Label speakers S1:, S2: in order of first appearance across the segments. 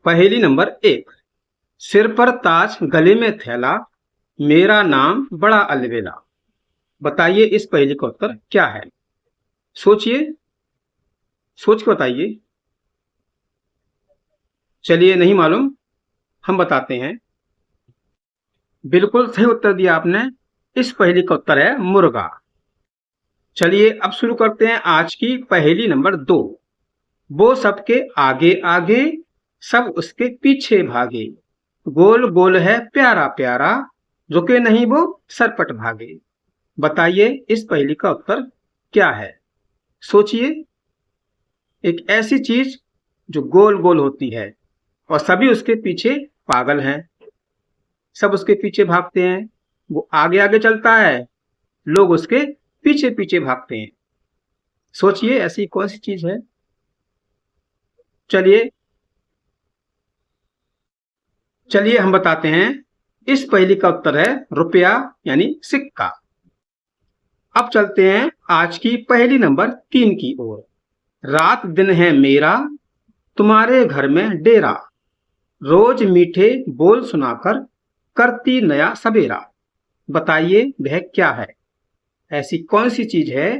S1: पहेली नंबर 1। सिर पर ताज गले में थैला, मेरा नाम बड़ा अलबेला। बताइए इस पहेली का उत्तर क्या है। सोचिए, सोच के बताइए। चलिए, नहीं मालूम, हम बताते हैं। बिल्कुल सही उत्तर दिया आपने। इस पहेली का उत्तर है मुर्गा। चलिए अब शुरू करते हैं आज की पहेली नंबर 2। वो सबके आगे आगे, सब उसके पीछे भागे, गोल गोल है प्यारा प्यारा, रुके नहीं वो सरपट भागे। बताइए इस पहेली का उत्तर क्या है। सोचिए। एक ऐसी चीज जो गोल गोल होती है और सभी उसके पीछे पागल हैं। सब उसके पीछे भागते हैं। वो आगे आगे चलता है, लोग उसके पीछे पीछे भागते हैं। सोचिए ऐसी कौन सी चीज है। चलिए चलिए हम बताते हैं। इस पहेली का उत्तर है रुपया यानी सिक्का। अब चलते हैं आज की पहेली नंबर 3 की ओर। रात दिन है मेरा, तुम्हारे घर में डेरा, रोज मीठे बोल सुनाकर करती नया सवेरा। बताइए वह क्या है। ऐसी कौन सी चीज है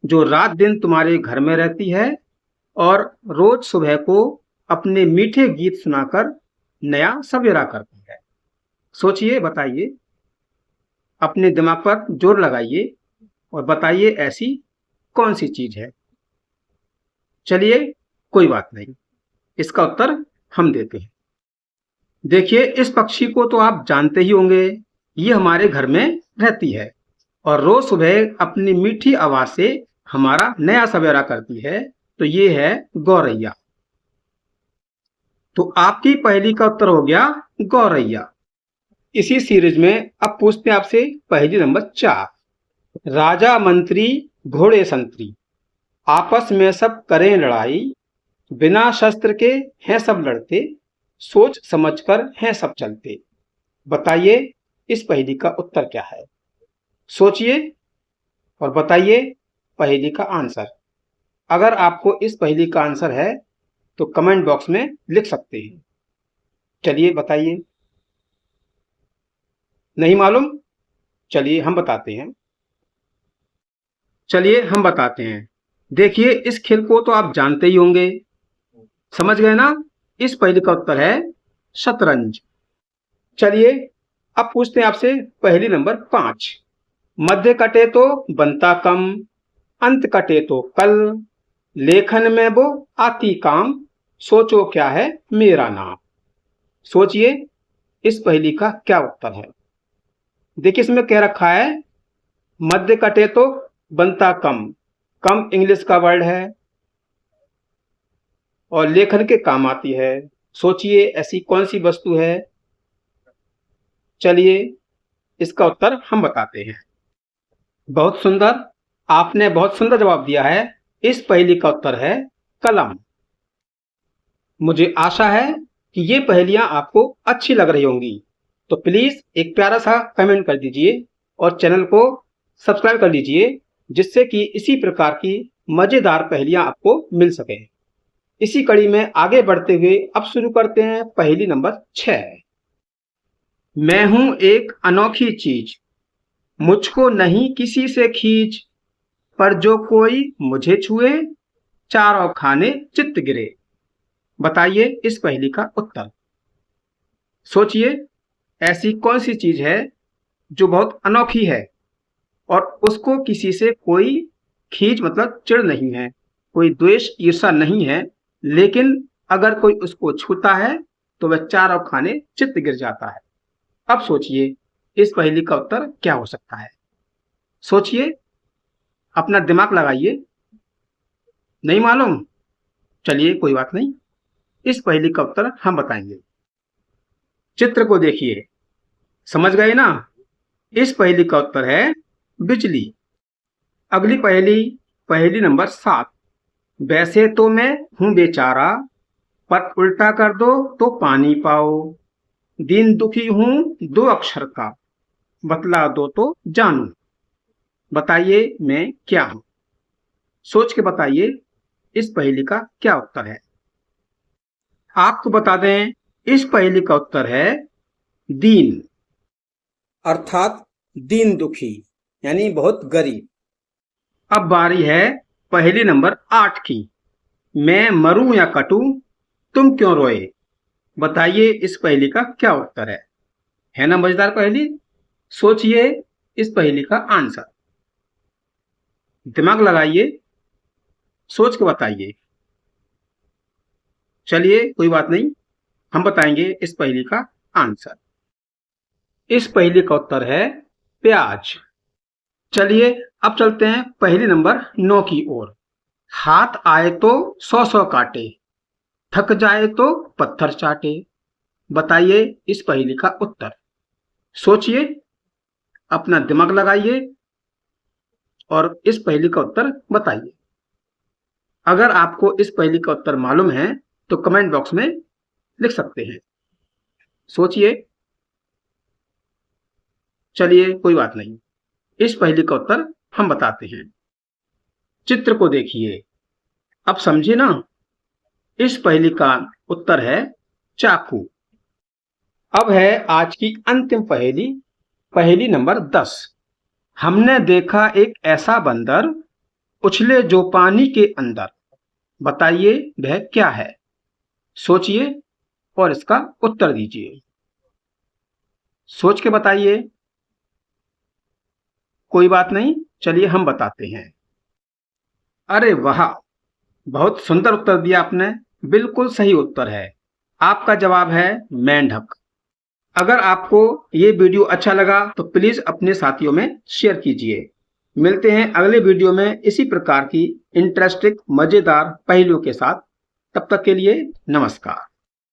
S1: जो रात दिन तुम्हारे घर में रहती है और रोज सुबह को अपने मीठे गीत सुनाकर नया सवेरा करती है। सोचिए, बताइए, अपने दिमाग पर जोर लगाइए और बताइए ऐसी कौन सी चीज है। चलिए कोई बात नहीं, इसका उत्तर हम देते हैं। देखिए इस पक्षी को तो आप जानते ही होंगे। ये हमारे घर में रहती है और रोज सुबह अपनी मीठी आवाज से हमारा नया सवेरा करती है। तो ये है गौरैया। तो आपकी पहेली का उत्तर हो गया गौरैया। इसी सीरीज में अब पूछते हैं आपसे पहेली नंबर 4। राजा मंत्री घोड़े संतरी, आपस में सब करें लड़ाई, बिना शस्त्र के हैं सब लड़ते, सोच समझकर हैं सब चलते। बताइए इस पहेली का उत्तर क्या है। सोचिए और बताइए पहेली का आंसर। अगर आपको इस पहेली का आंसर है तो कमेंट बॉक्स में लिख सकते हैं। चलिए बताइए। नहीं मालूम? चलिए हम बताते हैं। देखिए इस खेल को तो आप जानते ही होंगे। समझ गए ना? इस पहेली का उत्तर है शतरंज। चलिए अब पूछते हैं आपसे पहेली नंबर 5। मध्य कटे तो बनता कम, अंत कटे तो कल, लेखन में वो आती काम, सोचो क्या है मेरा नाम। सोचिए इस पहेली का क्या उत्तर है। देखिए इसमें कह रखा है मध्य कटे तो बनता कम। कम इंग्लिश का वर्ड है और लेखन के काम आती है। सोचिए ऐसी कौन सी वस्तु है। चलिए इसका उत्तर हम बताते हैं। बहुत सुंदर, आपने बहुत सुंदर जवाब दिया है। इस पहेली का उत्तर है कलम। मुझे आशा है कि ये पहेलियां आपको अच्छी लग रही होंगी। तो प्लीज एक प्यारा सा कमेंट कर दीजिए और चैनल को सब्सक्राइब कर लीजिए, जिससे कि इसी प्रकार की मजेदार पहेलियां आपको मिल सके। इसी कड़ी में आगे बढ़ते हुए अब शुरू करते हैं पहेली नंबर 6। मैं हूं एक अनोखी चीज, मुझको नहीं किसी से खींच, पर जो कोई मुझे छुए, चारों खाने चित्त गिरे। बताइए इस पहेली का उत्तर। सोचिए ऐसी कौन सी चीज है जो बहुत अनोखी है और उसको किसी से कोई खींच मतलब चिढ़ नहीं है, कोई द्वेष ईर्षा नहीं है, लेकिन अगर कोई उसको छूता है तो वह चारों खाने चित्त गिर जाता है। अब सोचिए इस पहेली का उत्तर क्या हो सकता है। सोचिए, अपना दिमाग लगाइए। नहीं मालूम? चलिए कोई बात नहीं, इस पहेली का उत्तर हम बताएंगे। चित्र को देखिए, समझ गए ना? इस पहेली का उत्तर है बिजली। अगली पहेली, पहेली नंबर 7। वैसे तो मैं हूं बेचारा, पर उल्टा कर दो तो पानी पाओ, दीन दुखी हूं दो अक्षर का, बतला दो तो जानू। बताइए मैं क्या हूं। सोच के बताइए इस पहेली का क्या उत्तर है। आपको बता दें इस पहेली का उत्तर है दीन, अर्थात दीन दुखी, यानी बहुत गरीब। अब बारी है पहेली नंबर 8 की। मैं मरूं या कटूं, तुम क्यों रोए? बताइए इस पहेली का क्या उत्तर है ना मजेदार पहेली? सोचिए इस पहेली का आंसर, दिमाग लगाइए, सोच के बताइए। चलिए कोई बात नहीं, हम बताएंगे इस पहेली का आंसर। इस पहेली का उत्तर है प्याज। चलिए अब चलते हैं पहेली नंबर 9 की ओर। हाथ आए तो 100 काटे, थक जाए तो पत्थर चाटे। बताइए इस पहेली का उत्तर। सोचिए, अपना दिमाग लगाइए और इस पहेली का उत्तर बताइए। अगर आपको इस पहेली का उत्तर मालूम है तो कमेंट बॉक्स में लिख सकते हैं। सोचिए, चलिए कोई बात नहीं, इस पहेली का उत्तर हम बताते हैं। चित्र को देखिए, अब समझिए ना। इस पहेली का उत्तर है चाकू। अब है आज की अंतिम पहेली, पहेली नंबर 10। हमने देखा एक ऐसा बंदर, उछले जो पानी के अंदर। बताइए वह क्या है? सोचिए और इसका उत्तर दीजिए। सोच के बताइए। कोई बात नहीं, चलिए हम बताते हैं। अरे वाह, बहुत सुंदर उत्तर दिया आपने। बिल्कुल सही उत्तर है। आपका जवाब है मेंढक। अगर आपको ये वीडियो अच्छा लगा तो प्लीज अपने साथियों में शेयर कीजिए। मिलते हैं अगले वीडियो में इसी प्रकार की इंटरेस्टिंग मजेदार पहेलियों के साथ। तब तक के लिए नमस्कार।